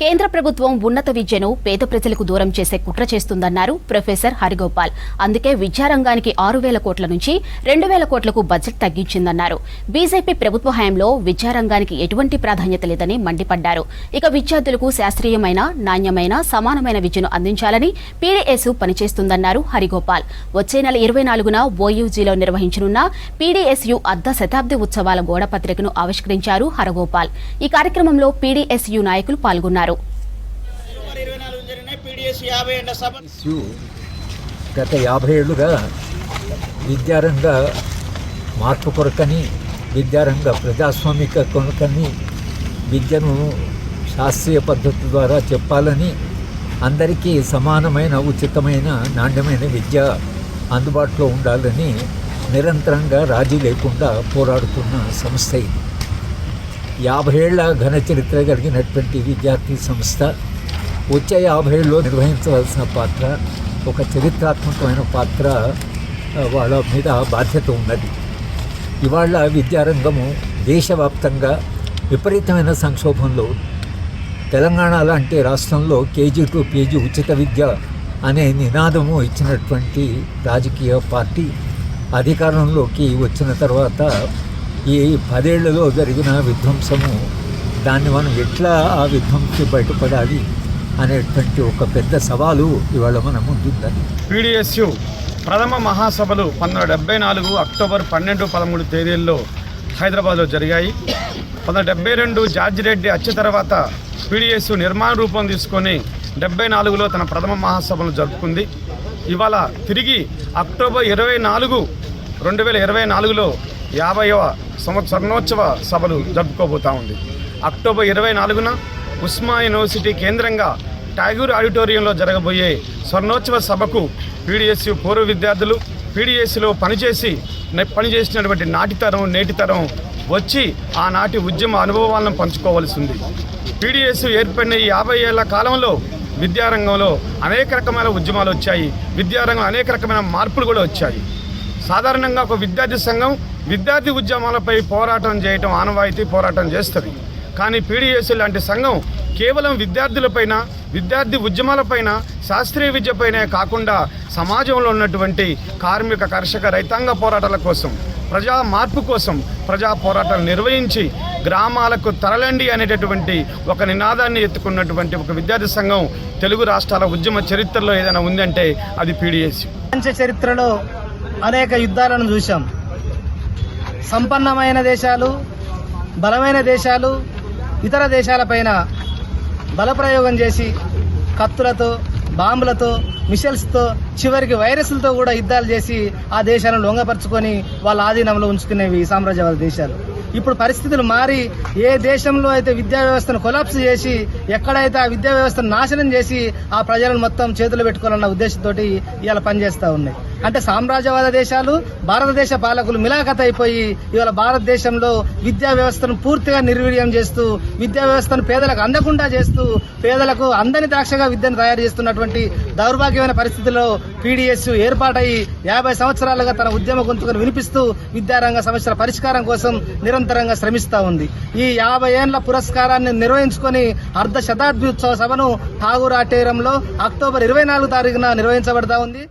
కేంద్ర ప్రభుత్వం ఉన్నత విద్యను పేద ప్రజలకు దూరం చేసే కుట్ర చేస్తుందన్నారు ప్రొఫెసర్ హరిగోపాల్. అందుకే విద్యారంగానికి 6,000 కోట్ల నుంచి 2,000 కోట్లకు బడ్జెట్ తగ్గించిందన్నారు. బీజేపీ ప్రభుత్వ హయాంలో విద్యారంగానికి ఎటువంటి ప్రాధాన్యత లేదని మండిపడ్డారు. ఇక విద్యార్థులకు శాస్త్రీయమైన, నాణ్యమైన, సమానమైన విద్యను అందించాలని పీడీఎస్ పనిచేస్తుందన్నారు హరిగోపాల్. వచ్చే నెల 24న ఓయూజీలో నిర్వహించనున్న పీడీఎస్యు అర్ధ శతాబ్ది ఉత్సవాల గోడపత్రికను ఆవిష్కరించారు హరిగోపాల్. ఈ కార్యక్రమంలో పీడీఎస్యు నాయకులు పాల్గొన్నారు. గత 50 ఏళ్లుగా విద్యారంగ మార్పు కొరకని, విద్యారంగ ప్రజాస్వామిక కొరకని, విద్యను శాస్త్రీయ పద్ధతి ద్వారా చెప్పాలని, అందరికీ సమానమైన, ఉచితమైన, నాణ్యమైన విద్య అందుబాటులో ఉండాలని నిరంతరంగా రాజీ లేకుండా పోరాడుతున్న సంస్థ ఇది. 50 ఏళ్ల ఘన చరిత్ర కలిగినటువంటి విద్యార్థి సంస్థ వచ్చే 50 ఏళ్ళలో నిర్వహించవలసిన పాత్ర, ఒక చరిత్రాత్మకమైన పాత్ర వాళ్ళ మీద బాధ్యత ఉన్నది. ఇవాళ విద్యారంగము దేశవ్యాప్తంగా విపరీతమైన సంక్షోభంలో, తెలంగాణ లాంటి రాష్ట్రంలో కేజీ టు పీజీ ఉచిత విద్య అనే నినాదము ఇచ్చినటువంటి రాజకీయ పార్టీ అధికారంలోకి వచ్చిన తర్వాత ఈ 10 ఏళ్లలో జరిగిన విధ్వంసము, దాన్ని మనం ఎట్లా ఆ విధ్వంసి బయటపడాలి అనేటువంటి ఒక పెద్ద సవాలు ఇవాళ మన ముందుందని. పీడీఎస్యు ప్రథమ మహాసభలు 1974 అక్టోబర్ 12, 13 తేదీల్లో హైదరాబాద్లో జరిగాయి. 1972 జార్జి రెడ్డి వచ్చే తర్వాత పీడీఎస్యు నిర్మాణ రూపం తీసుకొని 74లో తన ప్రథమ మహాసభను జరుపుకుంది. ఇవాళ తిరిగి అక్టోబర్ 24, 2024లో 50వ స్వర్ణోత్సవ సభలు జరుపుకోబోతా ఉంది. అక్టోబర్ 24న ఉస్మా యూనివర్సిటీ కేంద్రంగా టాగూర్ ఆడిటోరియంలో జరగబోయే స్వర్ణోత్సవ సభకు పీడీఎస్యు పూర్వ విద్యార్థులు, పీడీఎస్యులో పనిచేసినటువంటి నాటితరం, నేటితరం వచ్చి ఆనాటి ఉద్యమ అనుభవాలను పంచుకోవాల్సి ఉంది. పీడీఎస్యు ఏర్పడిన ఈ 50 ఏళ్ల కాలంలో విద్యారంగంలో అనేక రకమైన ఉద్యమాలు వచ్చాయి. విద్యారంగంలో అనేక రకమైన మార్పులు కూడా వచ్చాయి. సాధారణంగా ఒక విద్యార్థి సంఘం విద్యార్థి ఉద్యమాలపై పోరాటం చేయటం ఆనవాయితీ, పోరాటం చేస్తుంది. కానీ పీడీఎస్ లాంటి సంఘం కేవలం విద్యార్థులపైన, విద్యార్థి ఉద్యమాలపైన, శాస్త్రీయ విద్యపైనే కాకుండా సమాజంలో ఉన్నటువంటి కార్మిక, కర్షక, రైతాంగ పోరాటాల కోసం, ప్రజా మార్పు కోసం ప్రజా పోరాటాలు నిర్వహించి గ్రామాలకు తరలండి అనేటటువంటి ఒక నినాదాన్ని ఎత్తుకున్నటువంటి ఒక విద్యార్థి సంఘం తెలుగు రాష్ట్రాల ఉద్యమ చరిత్రలో ఏదైనా ఉందంటే అది పీడీఎస్. చరిత్రలో అనేక యుద్ధాలను చూశాం. సంపన్నమైన దేశాలు, బలమైన దేశాలు ఇతర దేశాలపైన బలప్రయోగం చేసి కత్తులతో, బాంబులతో, మిసైల్స్తో, చివరికి వైరస్లతో కూడా యుద్ధాలు చేసి ఆ దేశాలను లొంగపరుచుకొని వాళ్ళ ఆధీనంలో ఉంచుకునేవి సామ్రాజ్యవాద దేశాలు. ఇప్పుడు పరిస్థితులు మారి ఏ దేశంలో అయితే విద్యా వ్యవస్థను కొలాప్స్ చేసి, ఎక్కడైతే ఆ విద్యా వ్యవస్థను నాశనం చేసి ఆ ప్రజలను మొత్తం చేతులు పెట్టుకోవాలన్న ఉద్దేశంతో ఇవాళ పనిచేస్తూ ఉన్నాయి. అంటే సామ్రాజ్యవాద దేశాలు, భారతదేశ పాలకులు మిలాఖత్ అయిపోయి ఇవాళ భారతదేశంలో విద్యా వ్యవస్థను పూర్తిగా నిర్వీర్యం చేస్తూ, విద్యా వ్యవస్థను పేదలకు అందకుండా చేస్తూ, పేదలకు అందని ద్రాక్షగా విద్యను తయారు చేస్తున్నటువంటి దౌర్భాగ్యమైన పరిస్థితుల్లో పీడీఎస్ ఏర్పాటయి 50 సంవత్సరాలుగా తన ఉద్యమ గొంతుకను వినిపిస్తూ విద్యారంగ సమస్యల పరిష్కారం కోసం నిరంతరంగా శ్రమిస్తూ ఉంది. ఈ 50 ఏళ్ల పురస్కారాన్ని నిర్వహించుకొని అర్ధ శతాబ్ది ఉత్సవ సభను ఠాగూర్ ఆడిటోరియంలో అక్టోబర్ 24 తారీఖున నిర్వహించబడతా ఉంది.